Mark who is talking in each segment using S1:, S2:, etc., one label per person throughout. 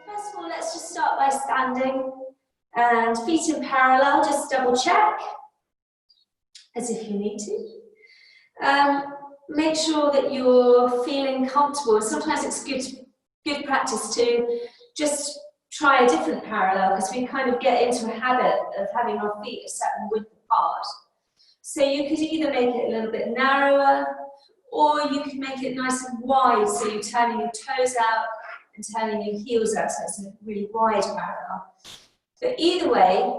S1: First of all, let's just start by standing and feet in parallel, just double check as if you need to. Make sure that you're feeling comfortable. Sometimes it's good practice to just try a different parallel because we kind of get into a habit of having our feet a certain width apart. So you could either make it a little bit narrower or you could make it nice and wide, so you're turning your toes out and turning your heels out, so it's a really wide parallel. But either way,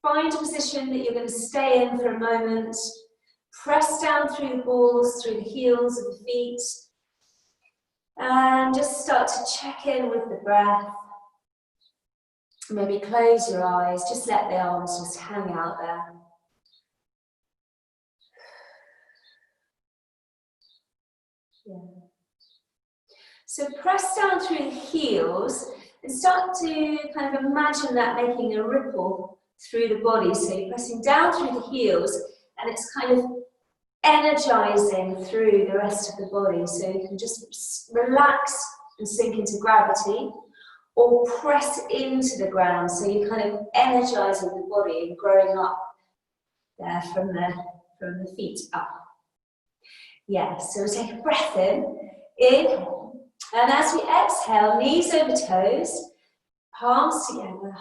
S1: find a position that you're going to stay in for a moment. Press down through the balls, through the heels of the feet, and just start to check in with the breath. Maybe close your eyes, just let the arms just hang out there. Yeah. So press down through the heels and start to kind of imagine that making a ripple through the body. So you're pressing down through the heels and it's kind of energizing through the rest of the body. So you can just relax and sink into gravity or press into the ground. So you're kind of energizing the body and growing up there from the feet up. Yeah, so we'll take a breath in, inhale, and as we exhale, knees over toes, palms together,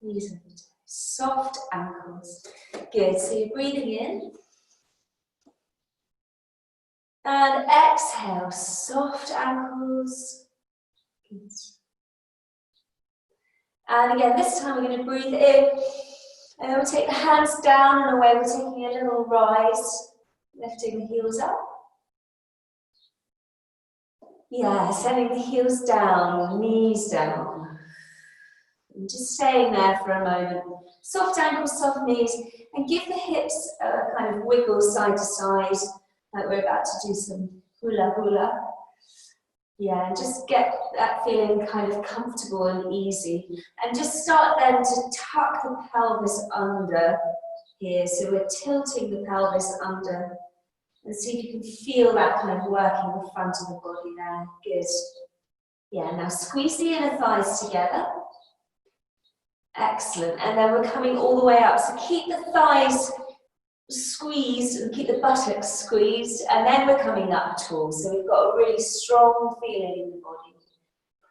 S1: knees over toes, soft ankles. Good, so you're breathing in, and exhale, soft ankles. Good. And again, this time we're going to breathe in, and then we'll take the hands down and away, we're taking a little rise, lifting the heels up. Yeah, sending the heels down, knees down. And just staying there for a moment. Soft ankles, soft knees, and give the hips a kind of wiggle side to side, like we're about to do some hula hula. Yeah, and just get that feeling kind of comfortable and easy. And just start then to tuck the pelvis under here. So we're tilting the pelvis under. And see if you can feel that kind of working the front of the body there. Good. Yeah, now squeeze the inner thighs together. Excellent. And then we're coming all the way up. So keep the thighs squeezed and keep the buttocks squeezed. And then we're coming up tall. So we've got a really strong feeling in the body.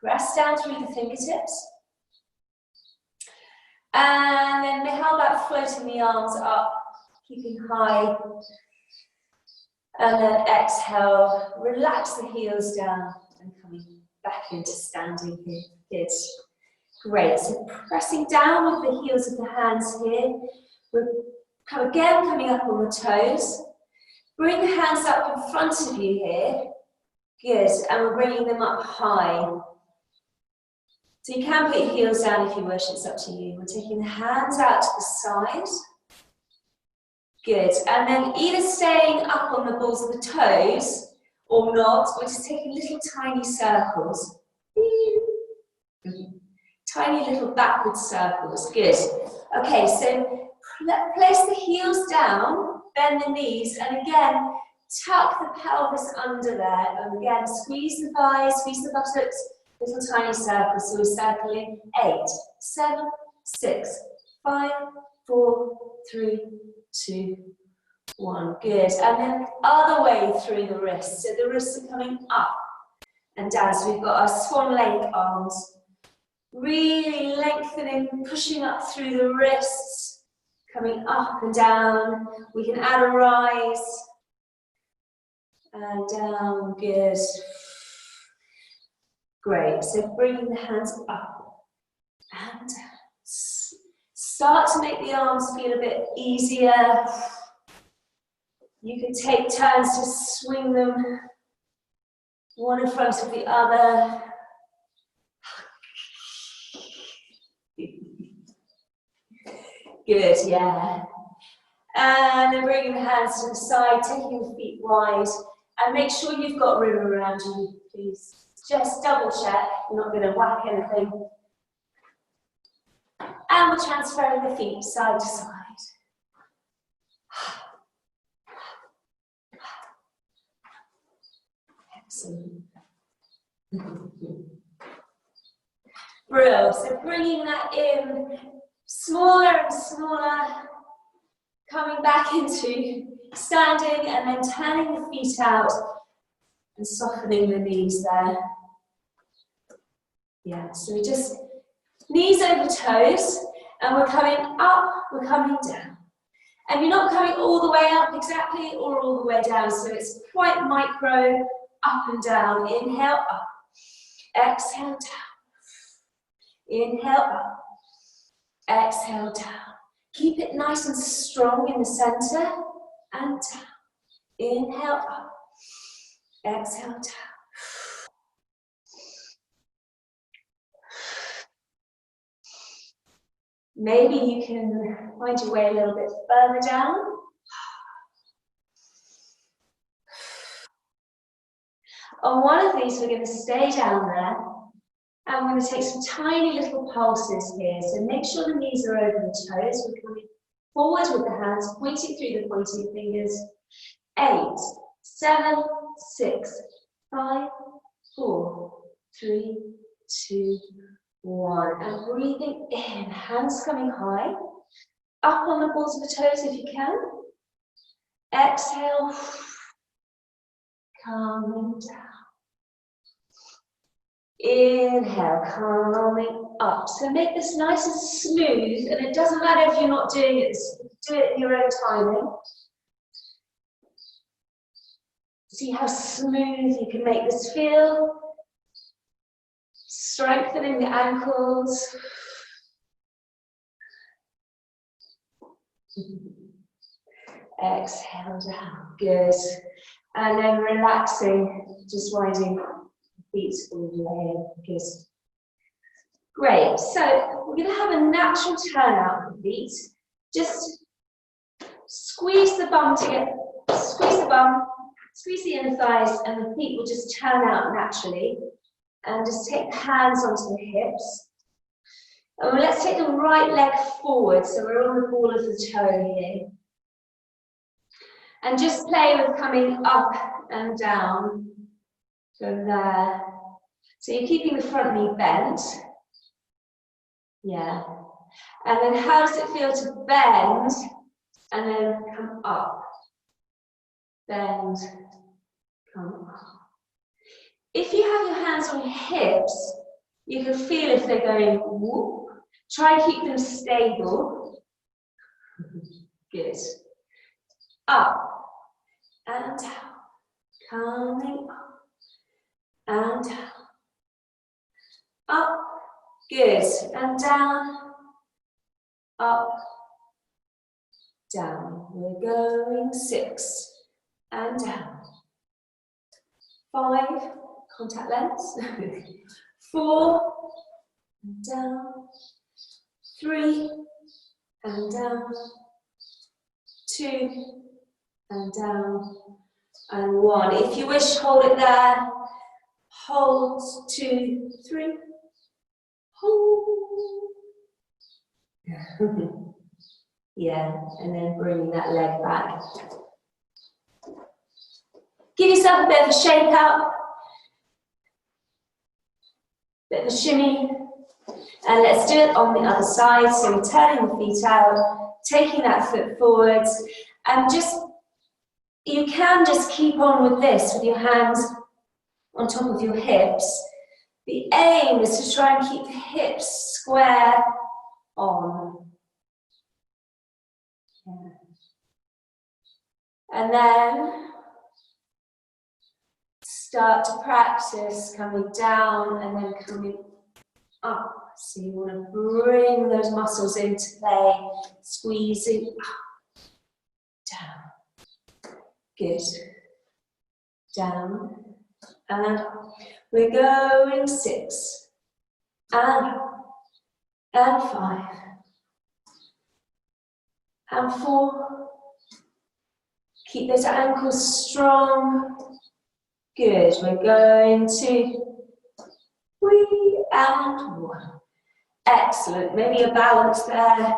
S1: Press down through the fingertips. And then how about floating the arms up, keeping high. And then exhale, relax the heels down and coming back into standing here. Good. Great. So pressing down with the heels of the hands here. We're coming up on the toes. Bring the hands up in front of you here. Good. And we're bringing them up high. So you can put your heels down if you wish, it's up to you. We're taking the hands out to the side. Good, and then either staying up on the balls of the toes or not, we're just taking little tiny circles. Tiny little backward circles, good. Okay, so place the heels down, bend the knees, and again, tuck the pelvis under there, and again, squeeze the thighs, squeeze the buttocks, little tiny circles. So we're circling 8, 7, 6, 5, 4, 3, 2, 1. Good. And then other way through the wrists. So the wrists are coming up and down. So we've got our swan lake arms. Really lengthening, pushing up through the wrists, coming up and down. We can add a rise. And down. Good. Great. So bringing the hands up and down. Start to make the arms feel a bit easier. You can take turns to swing them, one in front of the other. Good, yeah. And then bringing the hands to the side, taking the feet wide, and make sure you've got room around you, please. Just double check, you're not going to whack anything. And we're transferring the feet side to side. Excellent. Brilliant. So bringing that in, smaller and smaller, coming back into standing and then turning the feet out and softening the knees there. Yeah, so we just knees over toes, and we're coming up, we're coming down. And you're not coming all the way up exactly or all the way down, so it's quite micro, up and down. Inhale, up. Exhale, down. Inhale, up. Exhale, down. Keep it nice and strong in the center and down. Inhale, up. Exhale, down. Maybe you can find your way a little bit further down. On one of these, we're going to stay down there, and we're going to take some tiny little pulses here. So make sure the knees are over the toes. We're coming forward with the hands, pointing through the pointing fingers. 8, 7, 6, 5, 4, 3, 2, 1. And breathing in, hands coming high. Up on the balls of the toes if you can. Exhale, coming down. Inhale, coming up. So make this nice and smooth, and it doesn't matter if you're not doing it, do it in your own timing. See how smooth you can make this feel. Strengthening the ankles. Exhale down, good. And then relaxing, just winding feet all the way in, good. Great, so we're going to have a natural turnout of the feet. Just squeeze the bum together, squeeze the bum, squeeze the inner thighs, and the feet will just turn out naturally. And just take the hands onto the hips. And let's take the right leg forward, so we're on the ball of the toe here. And just play with coming up and down from there. So you're keeping the front knee bent. Yeah. And then how does it feel to bend and then come up? Bend, come up. If you have your hands on your hips, you can feel if they're going whoop. Try and keep them stable. Good. Up and down. Coming up and down. Up. Good. And down. Up. Down. We're going 6 and down. 5. Contact lens. 4 and down. 3 and down. 2 and down. And 1. If you wish, hold it there. Hold. 2, 3. Hold. Yeah, and then bringing that leg back. Give yourself a bit of a shake up. Bit of a shimmy, and let's do it on the other side. So we're turning the feet out, taking that foot forwards, and you can just keep on with this with your hands on top of your hips. The aim is to try and keep the hips square on. Yeah. And then start to practice coming down and then coming up. So you want to bring those muscles into play, squeezing up, down. Good. Down and up. We're going 6 and up, and 5 and 4. Keep those ankles strong. Good. We're going to 3 and 1. Excellent. Maybe a balance there.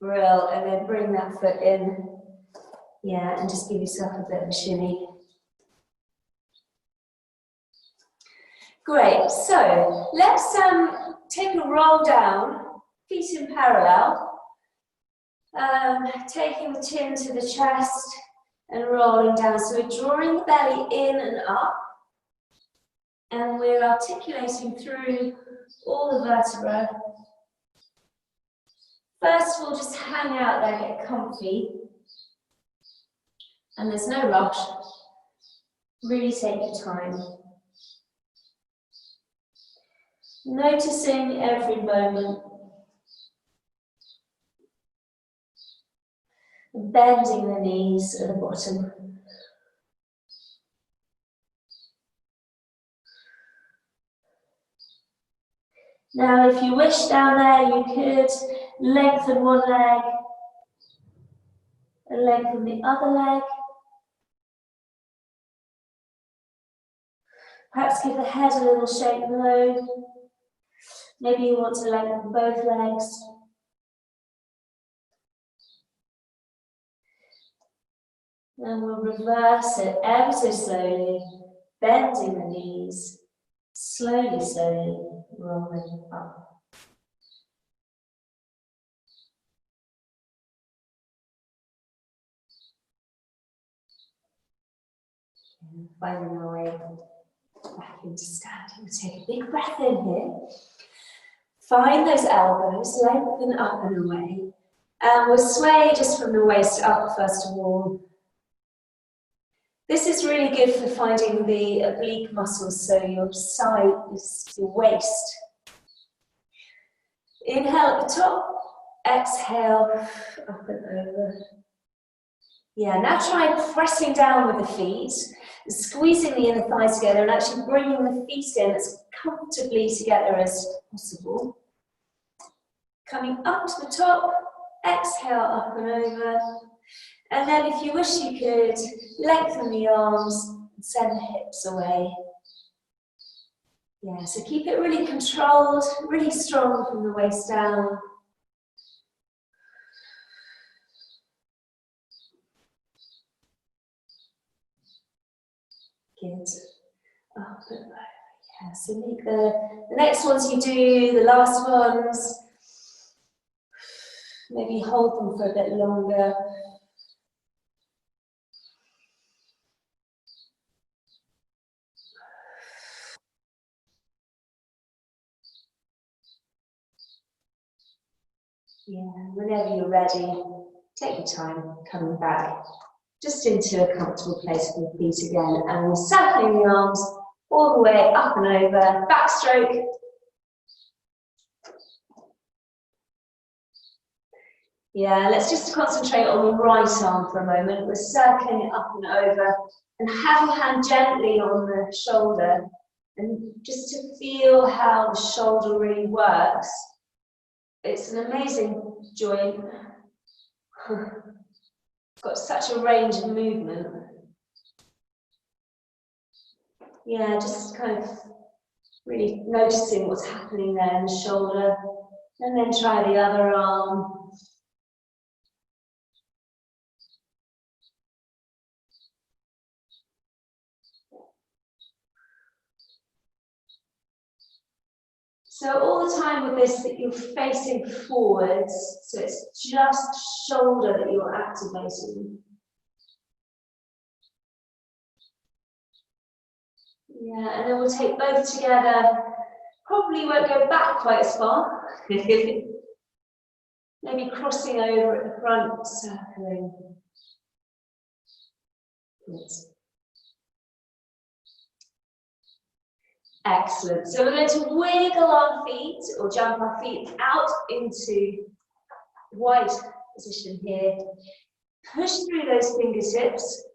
S1: Brill. And then bring that foot in. Yeah, and just give yourself a bit of a shimmy. Great, so let's take a roll down, feet in parallel, taking the chin to the chest and rolling down. So we're drawing the belly in and up, and we're articulating through all the vertebrae. First, we'll just hang out there, get comfy, and there's no rush. Really take your time. Noticing every moment. Bending the knees at the bottom. Now, if you wish down there, you could lengthen one leg and lengthen the other leg. Perhaps give the head a little shake low. Maybe you want to lengthen both legs. And we'll reverse it ever so slowly, bending the knees, slowly, rolling up. And finding our way back into standing. Take a big breath in here. Find those elbows, lengthen up and away. And we'll sway just from the waist up first of all. This is really good for finding the oblique muscles, so your side, your waist. Inhale at the top, exhale up and over. Yeah, now try pressing down with the feet, squeezing the inner thighs together and actually bringing the feet in as comfortably together as possible. Coming up to the top, exhale up and over. And then if you wish, you could lengthen the arms and send the hips away. Yeah, so keep it really controlled, really strong from the waist down. Good. Up and over. Yeah, so make the next ones you do, the last ones, maybe hold them for a bit longer. Yeah, whenever you're ready, take your time coming back just into a comfortable place with your feet again, and we're circling the arms all the way up and over, backstroke. Yeah, let's just concentrate on the right arm for a moment. We're circling it up and over, and have your hand gently on the shoulder, and just to feel how the shoulder really works. It's an amazing joint. It's got such a range of movement. Yeah, just kind of really noticing what's happening there in the shoulder. And then try the other arm. So all the time with this, that you're facing forwards, so it's just shoulder that you're activating. Yeah, and then we'll take both together. Probably won't go back quite as far. Maybe crossing over at the front, circling. Good. Excellent. So we're going to wiggle our feet or jump our feet out into wide position here. Push through those fingertips.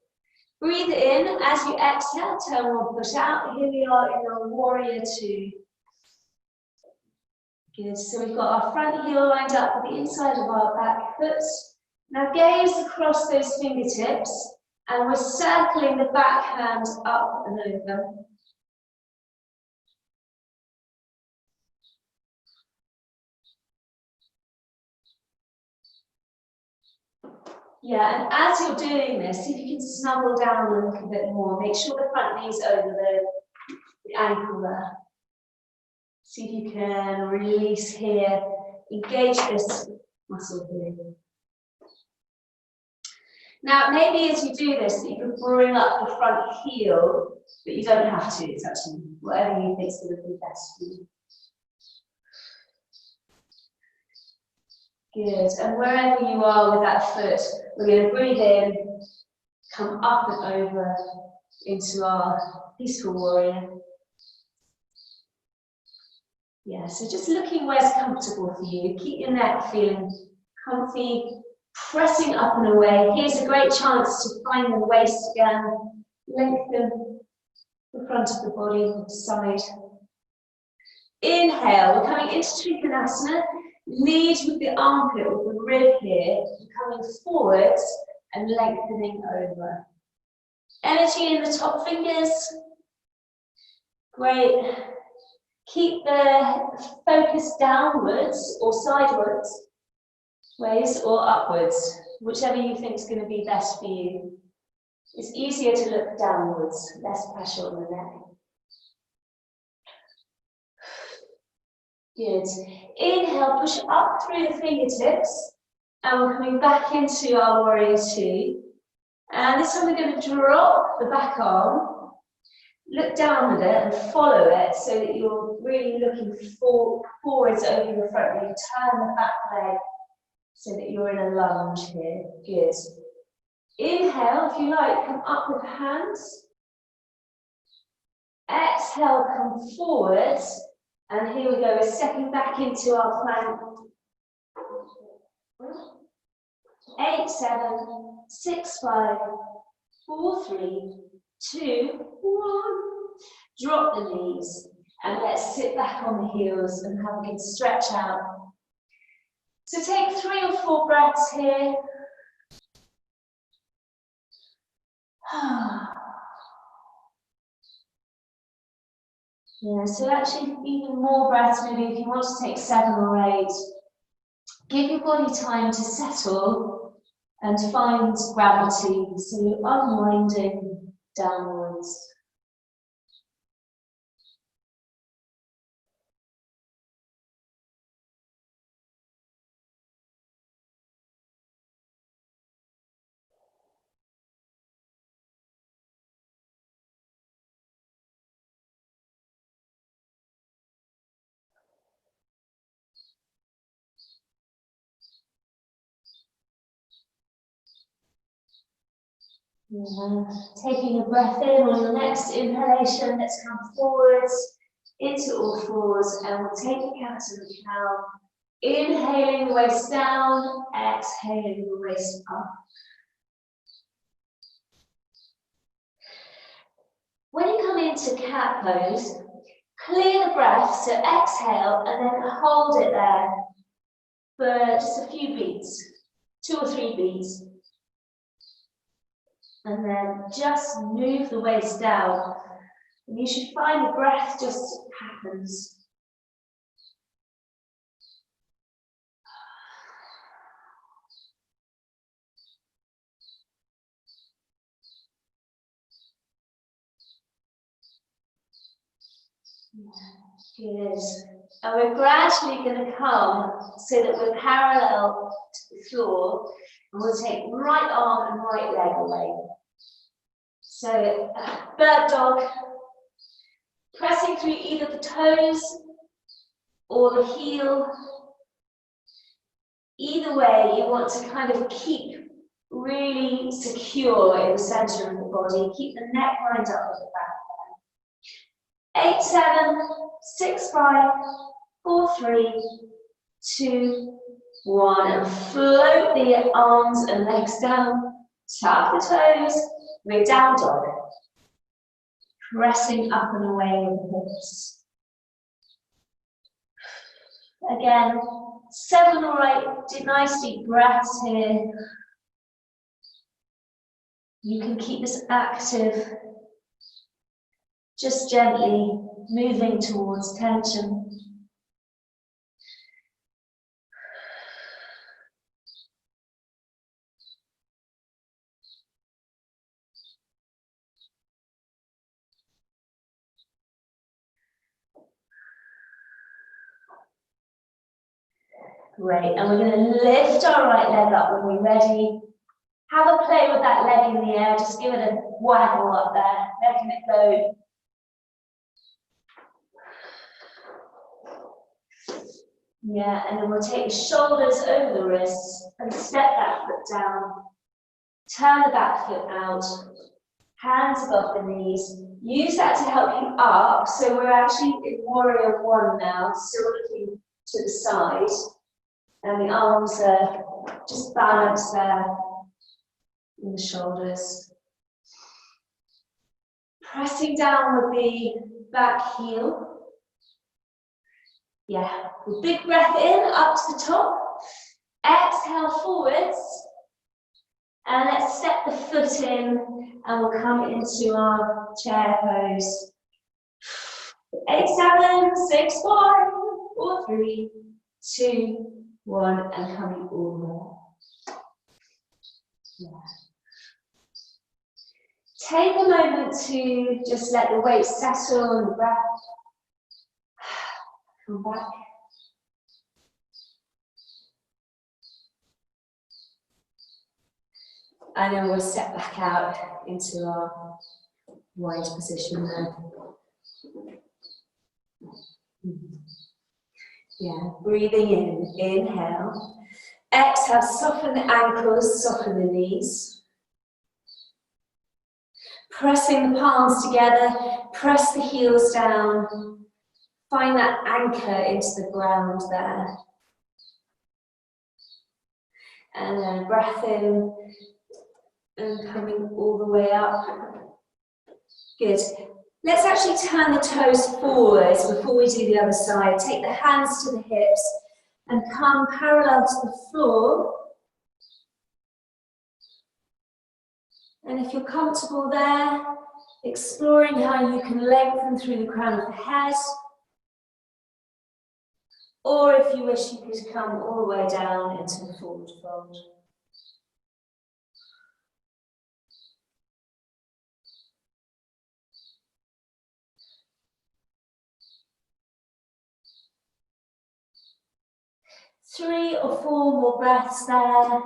S1: Breathe in as you exhale, turn one push out. Here we are in our warrior two. Good. So we've got our front heel lined up with the inside of our back foot. Now gaze across those fingertips and we're circling the back hand up and over. Yeah, and as you're doing this, see if you can snuggle down a little bit more. Make sure the front knee's over the ankle there. See if you can release here, engage this muscle here. Now, maybe as you do this, you can bring up the front heel, but you don't have to, it's actually whatever you think is going to be best for you. Good, and wherever you are with that foot, we're going to breathe in, come up and over into our peaceful warrior. Yeah, so just looking where's comfortable for you. Keep your neck feeling comfy, pressing up and away. Here's a great chance to find the waist again. Lengthen the front of the body to the side. Inhale, we're coming into Trikonasana. Lead with the armpit, with the rib here, coming forwards and lengthening over. Energy in the top fingers. Great. Keep the focus downwards or sideways ways or upwards, whichever you think is going to be best for you. It's easier to look downwards, less pressure on the neck. Good. Inhale, push up through the fingertips, and we're coming back into our warrior two. And this time we're going to drop the back arm, look down with it and follow it so that you're really looking forwards over your front leg. Turn the back leg so that you're in a lunge here. Good. Inhale, if you like, come up with the hands. Exhale, come forwards. And here we go, we're stepping back into our plank. 8, 7, 6, 5, 4, 3, 2, 1. Drop the knees and let's sit back on the heels and have a good stretch out. So take 3 or 4 breaths here. Yeah, so actually even more breaths, maybe if you want to take 7 or 8. Give your body time to settle and find gravity, so you're unwinding downwards. Yeah. Taking a breath in on your next inhalation, let's come forwards into all fours and we'll take the cat to the cow. Inhaling the waist down, exhaling the waist up. When you come into cat pose, clear the breath, so exhale and then hold it there for just a few beats, 2 or 3 beats. And then just move the waist down. And you should find the breath just happens. Good. And we're gradually going to come so that we're parallel to the floor. And we'll take right arm and right leg away. So, bird dog, pressing through either the toes or the heel. Either way, you want to kind of keep really secure in the center of the body. Keep the neck lined up with the back. 8, 7, 6, 5, 4, 3, 2, 1. And float the arms and legs down. Tap the toes. We're down dog. Pressing up and away with the hips. Again, 7 or 8 nice deep breaths here. You can keep this active, just gently moving towards tension. Great, and we're going to lift our right leg up when we're ready. Have a play with that leg in the air, just give it a waggle up there, letting it go. Yeah, and then we'll take the shoulders over the wrists and step that foot down. Turn the back foot out, hands above the knees. Use that to help you up, so we're actually in warrior one now, still looking to the side. And the arms are just balanced there in the shoulders. Pressing down with the back heel. Yeah, big breath in, up to the top. Exhale forwards. And let's step the foot in and we'll come into our chair pose. 8, 7, 6, 5, 4, 3, 2, 1, and coming all the way. Yeah. Take a moment to just let the weight settle on the breath. Come back. And then we'll step back out into our wide position there. Yeah, breathing in, inhale. Exhale, soften the ankles, soften the knees. Pressing the palms together, press the heels down. Find that anchor into the ground there. And then breath in and coming all the way up. Good. Let's actually turn the toes forwards before we do the other side. Take the hands to the hips and come parallel to the floor. And if you're comfortable there, exploring how you can lengthen through the crown of the head. Or if you wish, you could come all the way down into the forward fold. Three or four more breaths there.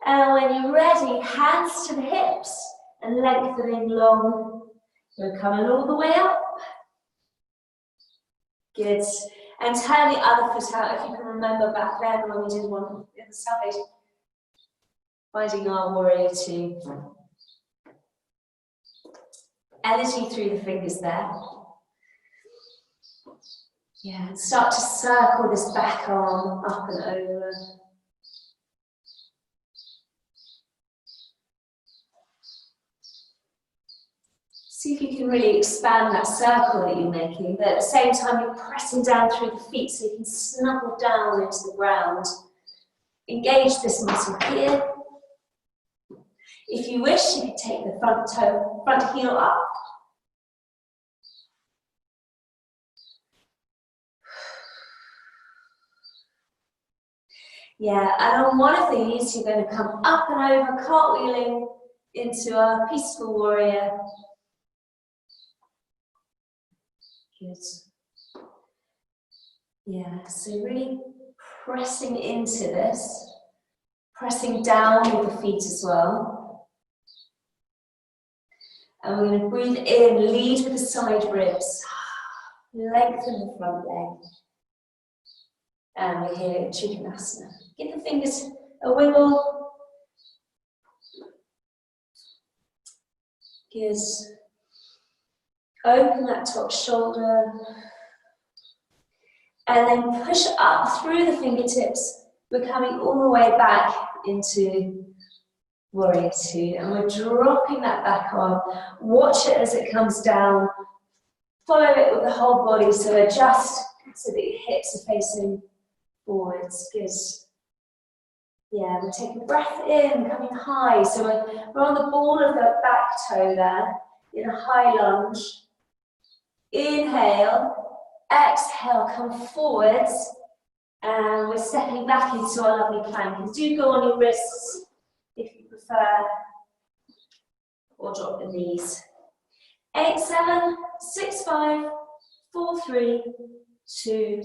S1: And when you're ready, hands to the hips and lengthening long. We're coming all the way up. Good. And turn the other foot out, if you can remember back then when we did one on the other side. Finding our warrior two. Energy through the fingers there. Yeah, and start to circle this back arm up and over. See if you can really expand that circle that you're making, but at the same time you're pressing down through the feet so you can snuggle down into the ground. Engage this muscle here. If you wish, you could take the front heel up. Yeah, and on one of these, you're going to come up and over, cartwheeling into a peaceful warrior. Good. Yeah, so really pressing into this, pressing down with the feet as well. And we're going to breathe in, lead with the side ribs, lengthen the front leg. And we're here in Trikonasana. Give the fingers a wiggle. Good. Open that top shoulder. And then push up through the fingertips. We're coming all the way back into warrior two. And we're dropping that back arm. Watch it as it comes down. Follow it with the whole body. So adjust so that your hips are facing forwards. Good. Yeah, we'll take a breath in, coming high. So we're on the ball of the back toe there, in a high lunge. Inhale, exhale, come forwards. And we're stepping back into our lovely plank. And do go on your wrists if you prefer. or drop the knees. 8, 7, 6, 5, 4, 3, 2,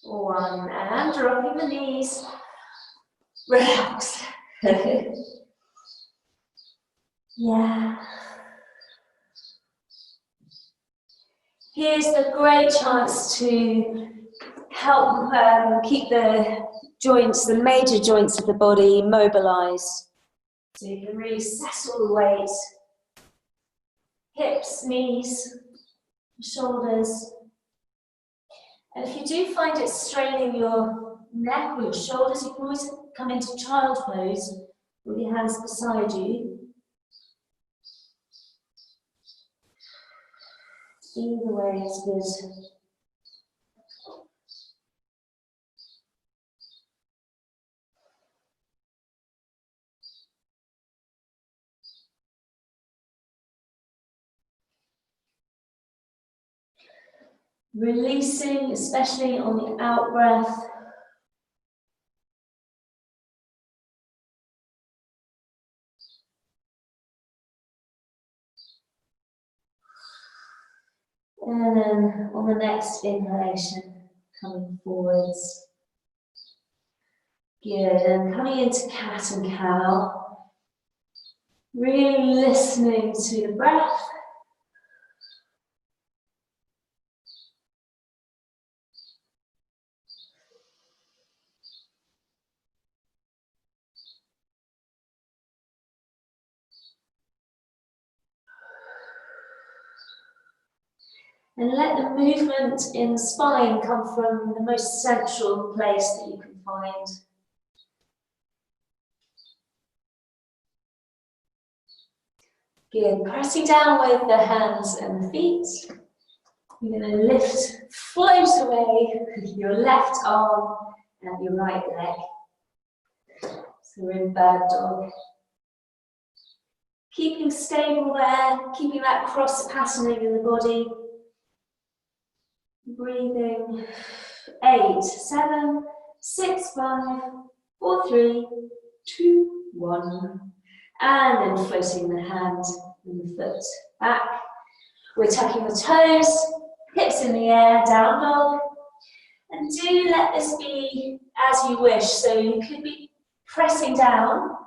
S1: 1, and dropping the knees. Relax. Yeah. Here's the great chance to help keep the joints, the major joints of the body, mobilized. So you can really settle the weight. Hips, knees, shoulders. And if you do find it straining your neck or your shoulders, you can always come into child pose with your hands beside you. Either way is good. Releasing, especially on the out breath. And then on the next inhalation, coming forwards. Good, and coming into cat and cow. Really listening to the breath. And let the movement in the spine come from the most central place that you can find. Good, pressing down with the hands and the feet. You're going to lift, float away with your left arm and your right leg. So we're in bird dog. Keeping stable there, keeping that cross patterning in the body. Breathing. 8, 7, 6, 5, 4, 3, 2, 1. And then floating the hand and the foot back. We're tucking the toes, hips in the air, down dog. And do let this be as you wish. So you could be pressing down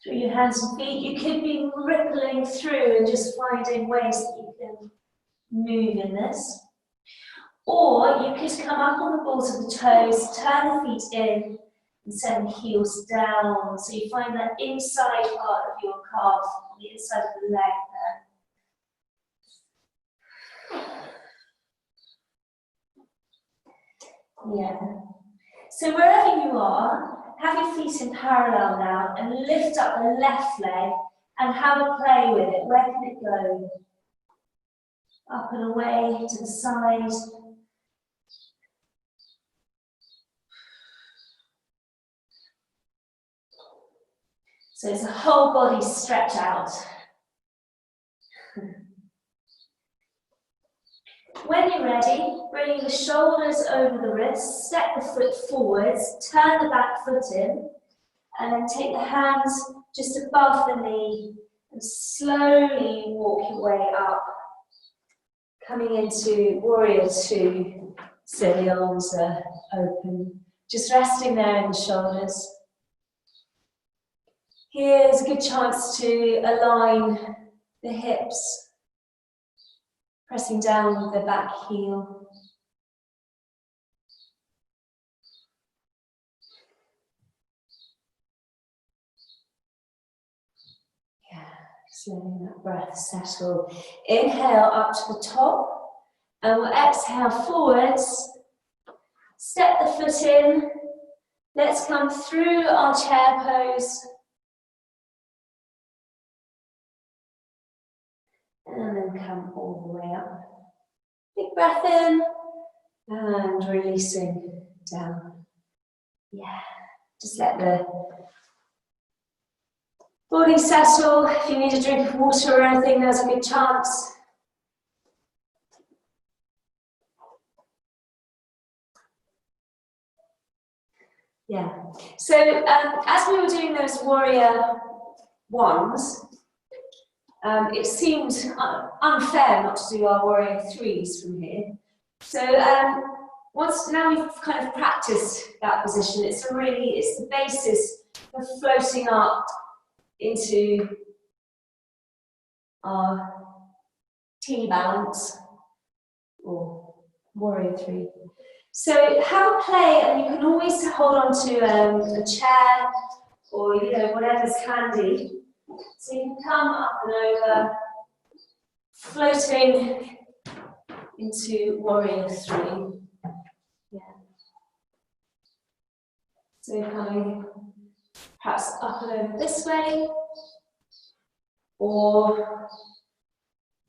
S1: through your hands and feet. You could be rippling through and just finding ways that you can move in this. Or you could come up on the balls of the toes, turn the feet in, and send the heels down. So you find that inside part of your calf, the inside of the leg there. Yeah. So wherever you are, have your feet in parallel now and lift up the left leg and have a play with it. Where can it go? Up and away to the side. So it's a whole body stretch out. When you're ready, bring the shoulders over the wrists, step the foot forwards, turn the back foot in, and then take the hands just above the knee and slowly walk your way up, coming into warrior 2, so the arms are open, just resting there in the shoulders. Here's a good chance to align the hips, pressing down with the back heel. Yeah, just letting that breath settle. Inhale up to the top, and we'll exhale forwards. Step the foot in. Let's come through our chair pose. And then come all the way up. Big breath in and releasing down. Yeah, just let the body settle. If you need a drink of water or anything, there's a good chance. Yeah, so as we were doing those warrior ones, it seemed unfair not to do our warrior threes from here. So now we've kind of practiced that position, it's the basis of floating up into our T balance or warrior three. So have a play, and you can always hold on to a chair or whatever's handy. So you can come up and over, floating into warrior three. Yeah. So coming perhaps up and over this way, or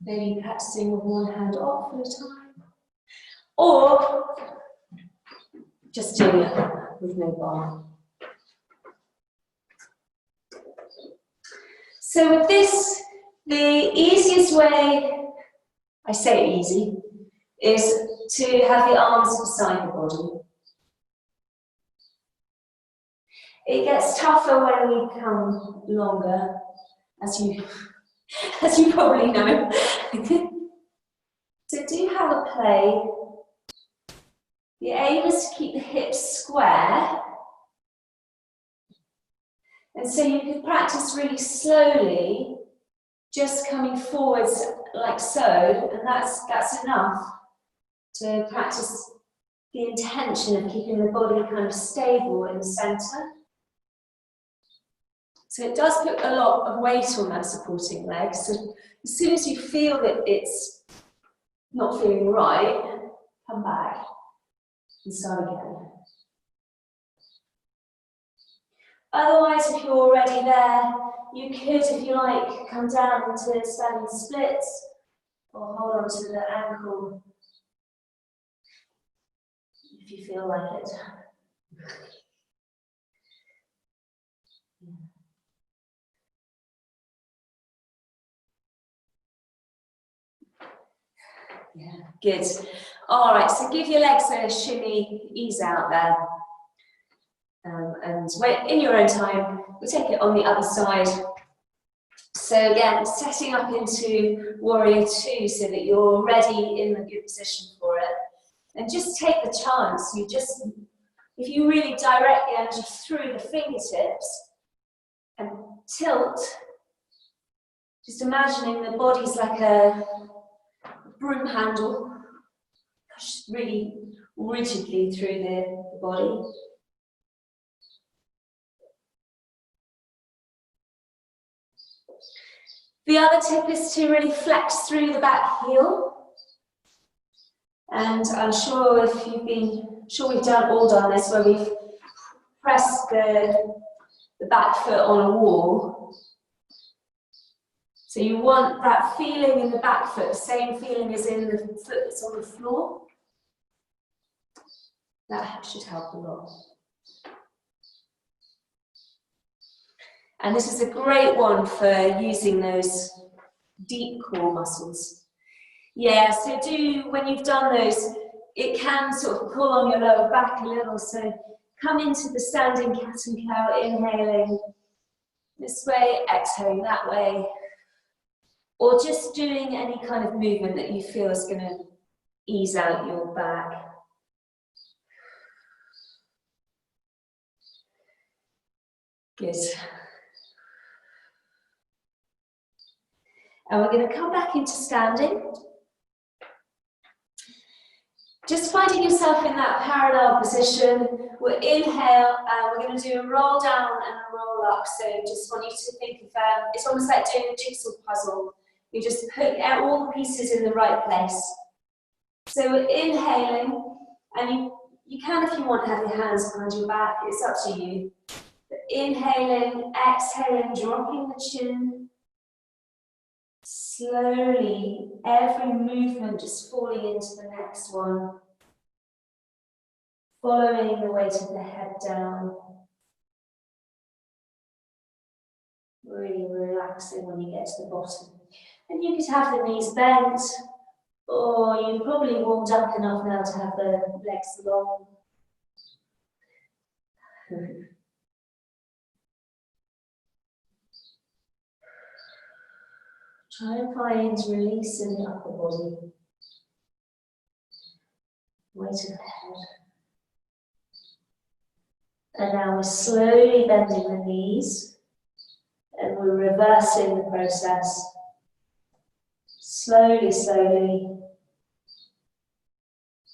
S1: maybe practicing with one hand off at a time, or just doing it with no bar. So with this, the easiest way, I say easy, is to have the arms beside the body. It gets tougher when we become longer, as you probably know. So do have a play. The aim is to keep the hips square. And so you can practice really slowly, just coming forwards like so, and that's enough to practice the intention of keeping the body kind of stable in the centre. So it does put a lot of weight on that supporting leg. So as soon as you feel that it's not feeling right, come back and start again. Otherwise, if you're already there, you could, if you like, come down into standing splits or hold on to the ankle if you feel like it. Yeah, good. All right, so give your legs a shimmy, ease out there. And when, in your own time, we'll take it on the other side. So again, setting up into warrior two so that you're ready in a good position for it. And just take the chance, if you really direct the energy through the fingertips and tilt, just imagining the body's like a broom handle, pushed really rigidly through the body. The other tip is to really flex through the back heel. And I'm sure we've all done this, where we've pressed the back foot on a wall. So you want that feeling in the back foot, the same feeling as in the foot that's on the floor. That should help a lot. And this is a great one for using those deep core muscles. Yeah, so when you've done those, it can sort of pull on your lower back a little. So come into the standing cat and cow, inhaling this way, exhaling that way. Or just doing any kind of movement that you feel is going to ease out your back. Good. And we're going to come back into standing. Just finding yourself in that parallel position. We'll inhale, and we're going to do a roll down and a roll up. So just want you to think of, it's almost like doing a jigsaw puzzle. You just put all the pieces in the right place. So we're inhaling, and you can, if you want, have your hands behind your back. It's up to you. But inhaling, exhaling, dropping the chin. Slowly, every movement just falling into the next one. Following the weight of the head down. Really relaxing when you get to the bottom. And you could have the knees bent, or you probably warmed up enough now to have the legs long. Try and find release in the upper body. Weight of the head. And now we're slowly bending the knees and we're reversing the process. Slowly, slowly.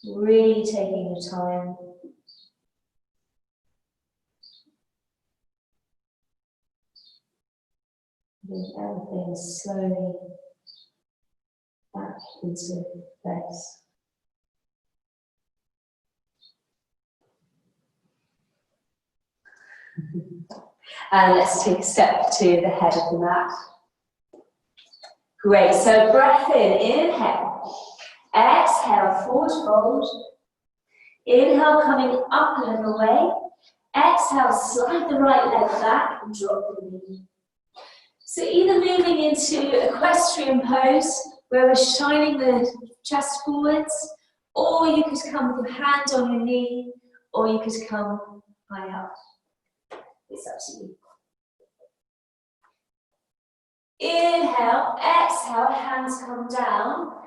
S1: Really taking your time. Bring everything slowly back into place. And let's take a step to the head of the mat. Great, so breath in, inhale. Exhale, forward fold. Inhale, coming up a little way. Exhale, slide the right leg back and drop the knee. So either moving into equestrian pose, where we're shining the chest forwards, or you could come with your hand on your knee, or you could come high up. It's up to you. Inhale, exhale, hands come down.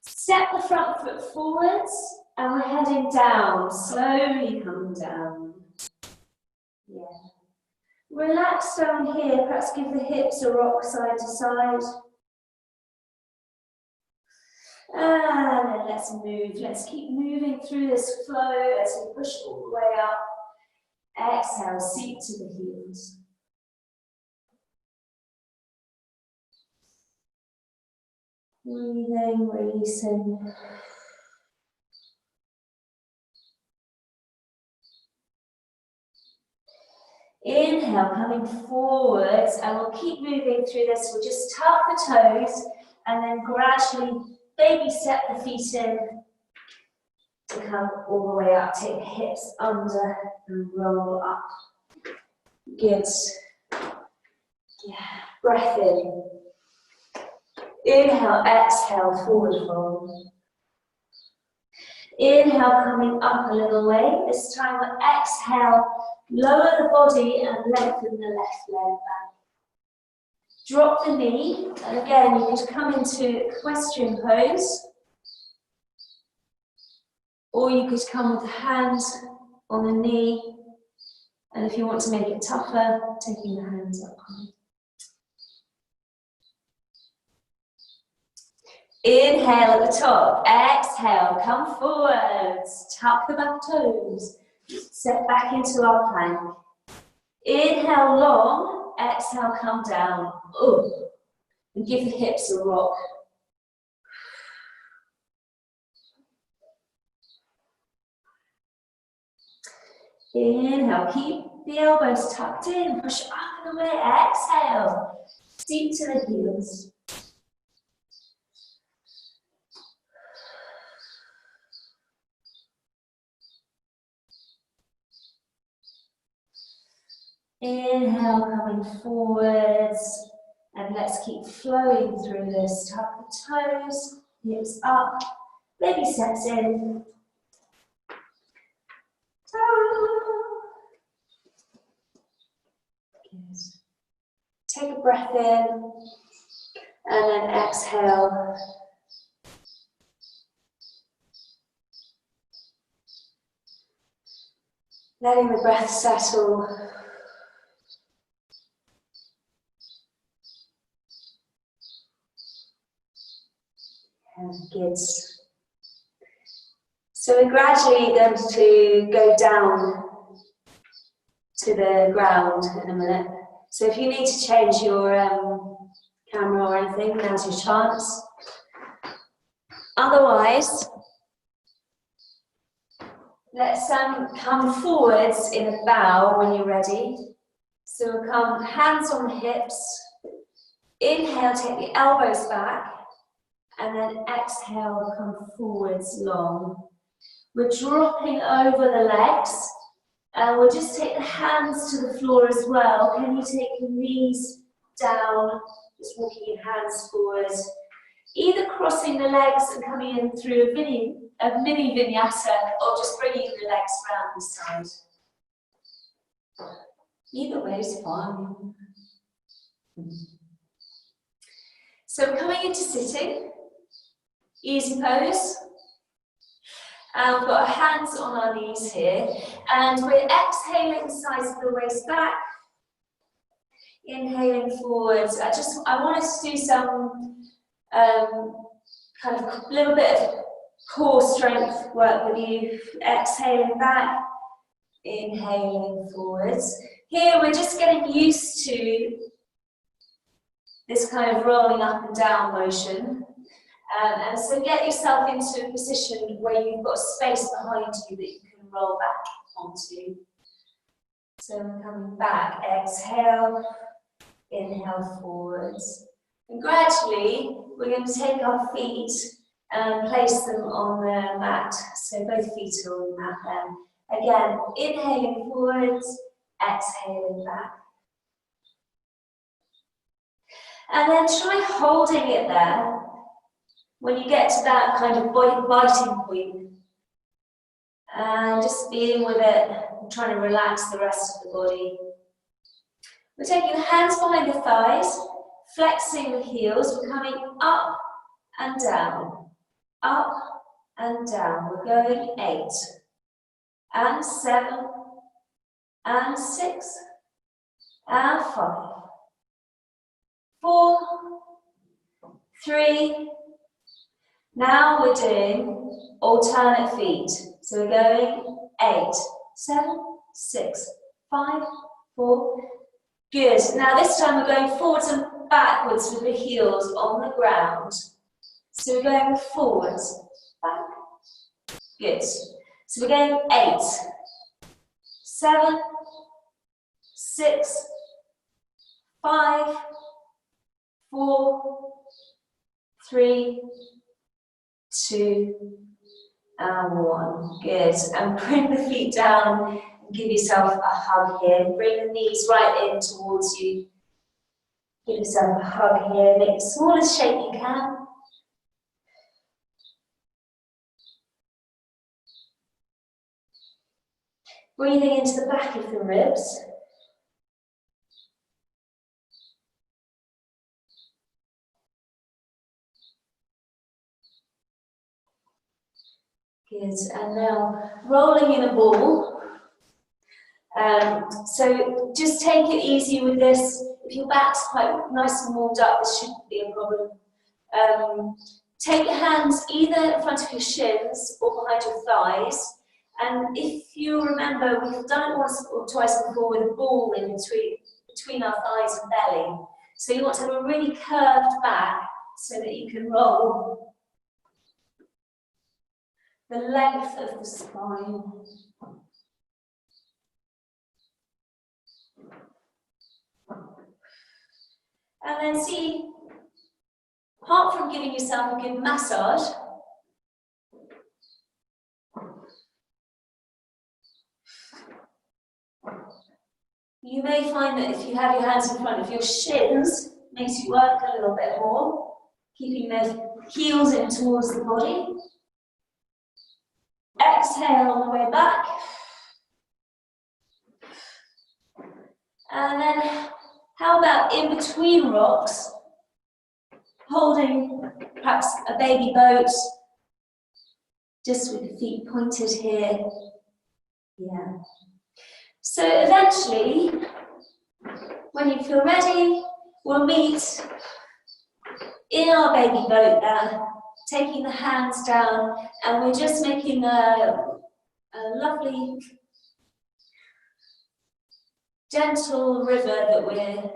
S1: Step the front foot forwards, and we're heading down, slowly coming down. Yeah. Relax down here, perhaps give the hips a rock side to side. And then let's move. Let's keep moving through this flow as we push all the way up. Exhale, seat to the heels. Breathing, releasing. Inhale, coming forwards, and we'll keep moving through this. We'll just tuck the toes and then gradually baby step the feet in to come all the way up. Take the hips under and roll up. Good. Yeah. Breath in. Inhale, exhale, forward fold. Inhale, coming up a little way. This time we'll exhale, lower the body and lengthen the left leg back. Drop the knee, and again you could come into equestrian pose, or you could come with the hands on the knee, and if you want to make it tougher, taking the hands up high. Inhale at the top, exhale, come forwards, tuck the back toes, step back into our plank. Inhale long, exhale, come down, and give the hips a rock. Inhale, keep the elbows tucked in, push up and away, exhale, seat to the heels. Inhale, coming forwards, and let's keep flowing through this. Tuck the toes, hips up, baby steps in. Good. Take a breath in, and then exhale. Letting the breath settle. Good. So we're gradually going to go down to the ground in a minute. So if you need to change your camera or anything, now's your chance. Otherwise, let's come forwards in a bow when you're ready. So we'll come hands on the hips. Inhale, take the elbows back. And then exhale, come forwards long. We're dropping over the legs. And we'll just take the hands to the floor as well. Can you take your knees down, just walking your hands forward. Either crossing the legs and coming in through a mini vinyasa, or just bringing the legs round the side. Either way is fine. So we're coming into sitting, easy pose. And we've got our hands on our knees here, and we're exhaling the sides of the waist back, inhaling forwards. I want us to do some kind of little bit of core strength work with you. Exhaling back, inhaling forwards. Here we're just getting used to this kind of rolling up and down motion. And so get yourself into a position where you've got space behind you that you can roll back onto. So we're coming back, exhale, inhale forwards. And gradually we're going to take our feet and place them on the mat. So both feet are on the mat then. Again, inhaling forwards, exhaling back. And then try holding it there when you get to that kind of biting point. And just being with it and trying to relax the rest of the body. We're taking the hands behind the thighs, flexing the heels. We're coming up and down, up and down. We're going 8 and 7 and 6 and 5. 4, 3. Now we're doing alternate feet. So we're going 8, 7, 6, 5, 4. Good. Now this time we're going forwards and backwards with the heels on the ground. So we're going forwards, back. Good. So we're going 8, 7, 6, 5, 4, 3, 2, and 1. Good. And bring the feet down and give yourself a hug here. Bring the knees right in towards you. Give yourself a hug here. Make the smallest shape you can. Breathing into the back of the ribs. Good, and now rolling in a ball. So just take it easy with this. If your back's quite nice and warmed up, this shouldn't be a problem. Take your hands either in front of your shins or behind your thighs. And if you remember, we've done it once or twice before with a ball in between our thighs and belly. So you want to have a really curved back so that you can roll the length of the spine. And then see, apart from giving yourself a good massage, you may find that if you have your hands in front of your shins, it makes you work a little bit more, keeping the heels in towards the body. Exhale on the way back. And then, how about in between rocks, holding perhaps a baby boat, just with the feet pointed here. Yeah. So eventually, when you feel ready, we'll meet in our baby boat there, taking the hands down, and we're just making a lovely, gentle river that we're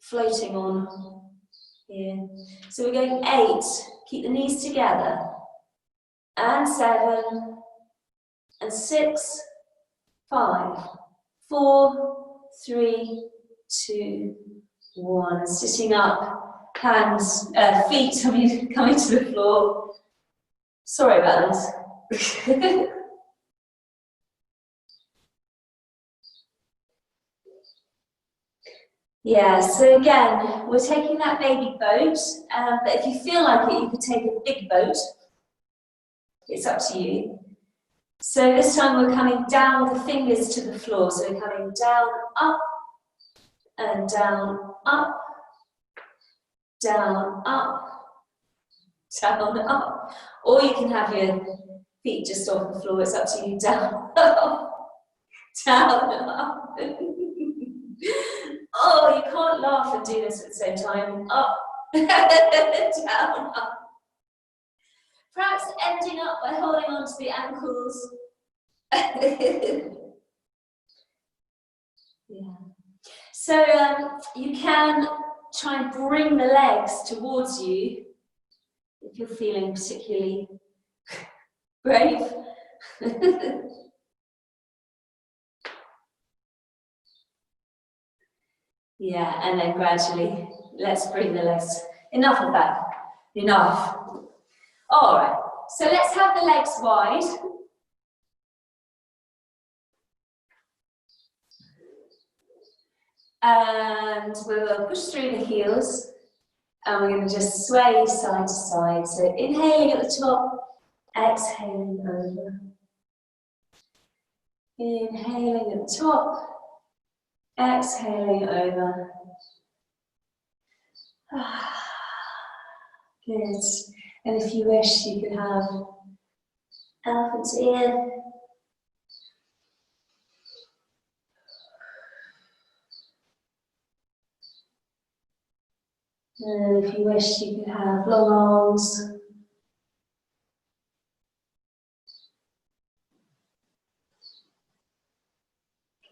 S1: floating on here. So we're going 8, keep the knees together, and 7, and 6, 5, 4, 3, 2, 1. Sitting up, hands, feet coming to the floor. Sorry about this. Yeah, so again, we're taking that baby boat, but if you feel like it, you could take a big boat. It's up to you. So this time we're coming down with the fingers to the floor. So we're coming down, up, and down, up, down, up, down, up. Or you can have your feet just off the floor, it's up to you. Down, up, down, up. Oh, you can't laugh and do this at the same time. Up, down, up. Perhaps ending up by holding on to the ankles. Yeah. So you can try and bring the legs towards you if you're feeling particularly brave. Yeah, and then gradually, let's bring the legs. Enough of that. Enough. All right, so let's have the legs wide. And we'll push through the heels. And we're going to just sway side to side. So inhaling at the top, exhaling over. Inhaling at the top, exhaling over. Good. And if you wish, you can have elephant's ear. And if you wish, you can have long arms.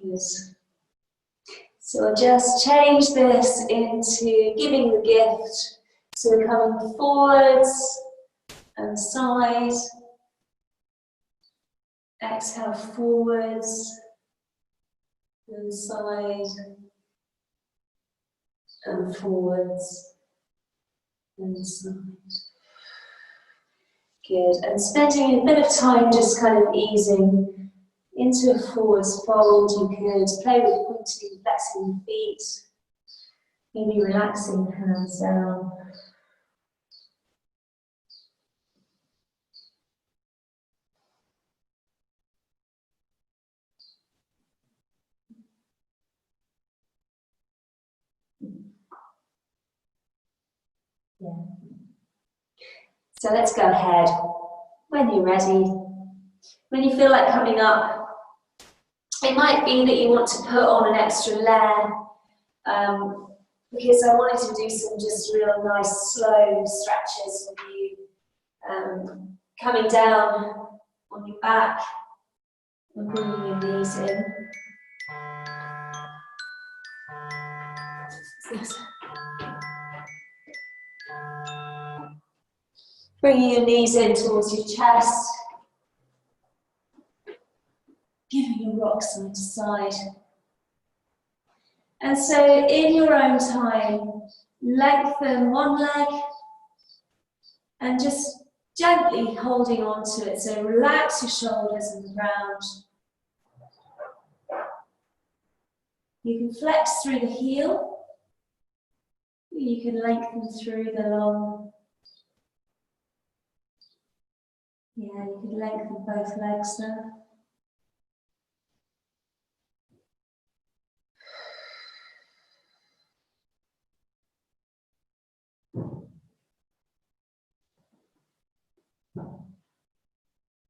S1: Good. So we'll just change this into giving the gift. So we're coming forwards and side. Exhale forwards and side. And forwards and side. Good. And spending a bit of time just kind of easing into a forwards fold. You could play with pointing, flexing the feet, maybe relaxing the hands down. Yeah. So let's go ahead. When you're ready, when you feel like coming up, it might be that you want to put on an extra layer, because I wanted to do some just real nice slow stretches with you, coming down on your back and bringing your knees in. Bringing your knees in towards your chest. Giving a rock side to side. And so in your own time, lengthen one leg and just gently holding on to it. So relax your shoulders and the ground. You can flex through the heel. You can lengthen through the long. Yeah, you can lengthen both legs now.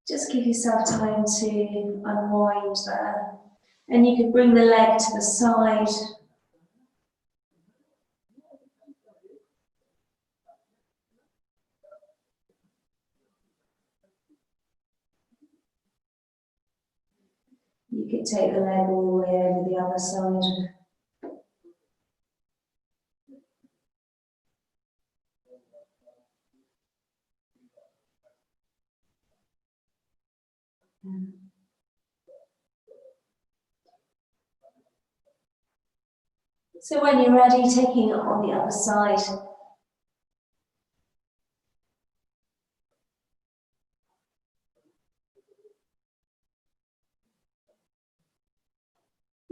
S1: Just give yourself time to unwind there. And you can bring the leg to the side. You could take the leg all the way over the other side. So when you're ready, taking it on the other side.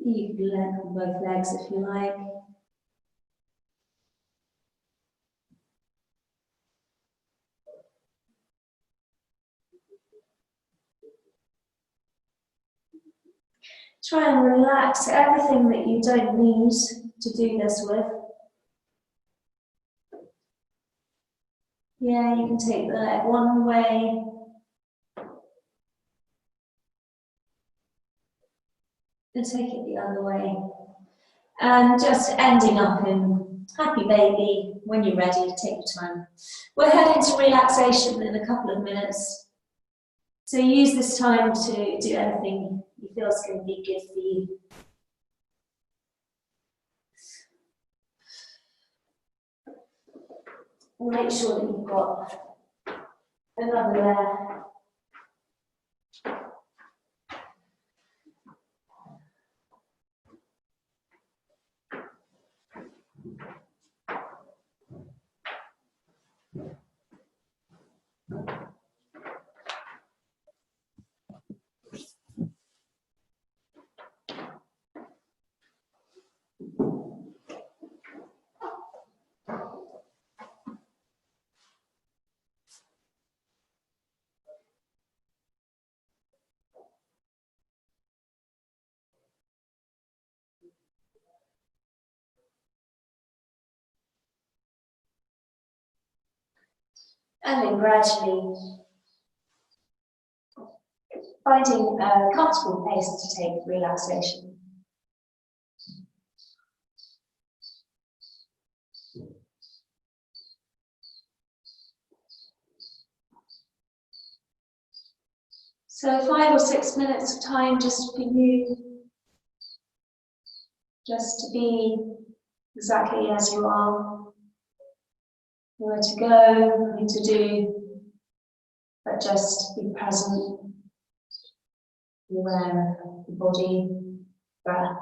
S1: You can lengthen both legs if you like. Try and relax everything that you don't need to do this with. Yeah, you can take the leg one way. And take it the other way. And just ending up in happy baby. When you're ready, take your time. We're heading to relaxation in a couple of minutes. So use this time to do anything you feel is going to be good for you. Make sure that you've got another layer. And then gradually finding a comfortable pace to take relaxation. So 5 or 6 minutes of time just for you, just to be exactly as you are, nowhere to go, nothing to do, but just be present, aware of the body, breath.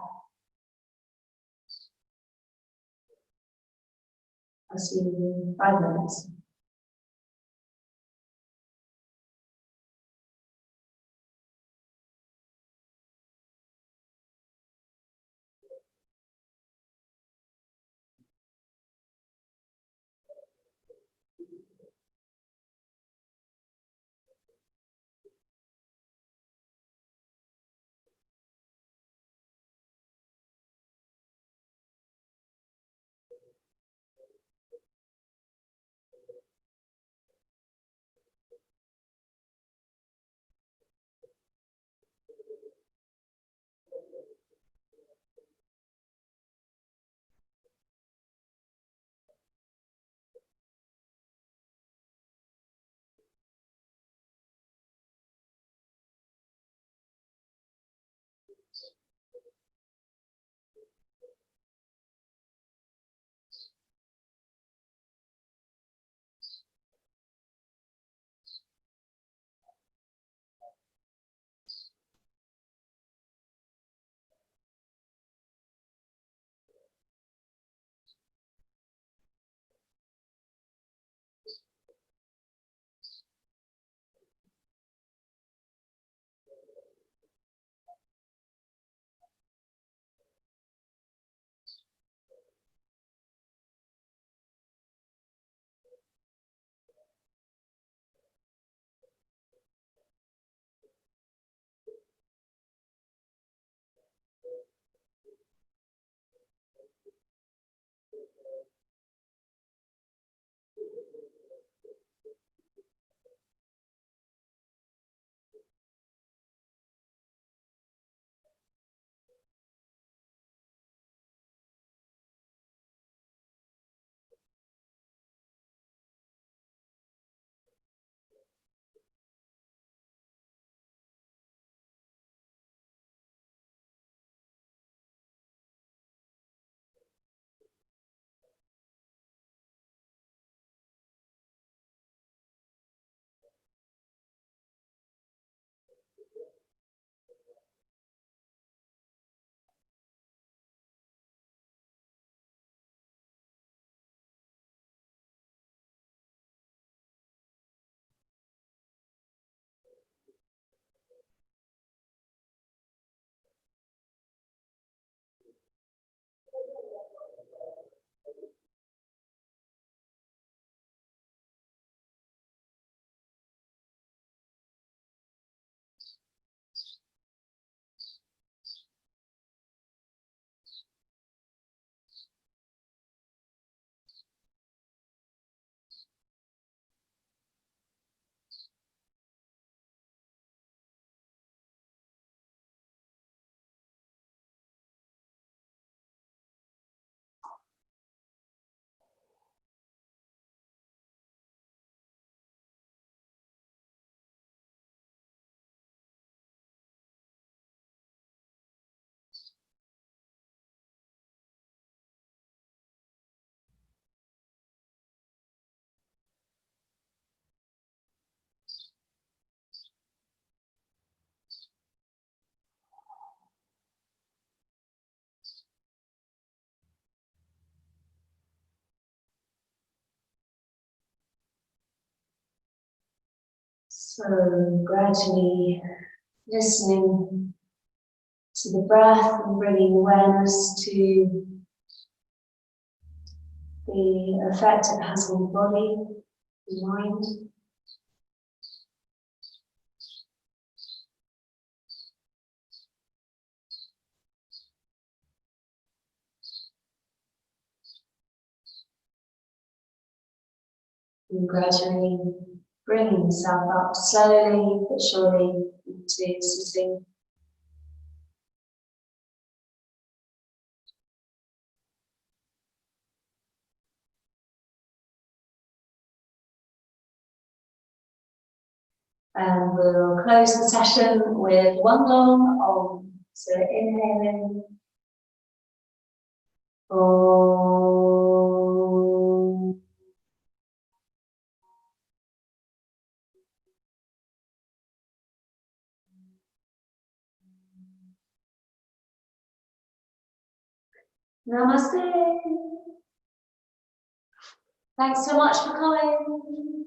S1: I'll see you in 5 minutes. So gradually listening to the breath and bringing awareness to the effect it has on the body and mind. And gradually bringing yourself up slowly but surely into sitting. And we'll close the session with one long Om. So inhaling. Om. Namaste. Thanks so much for coming.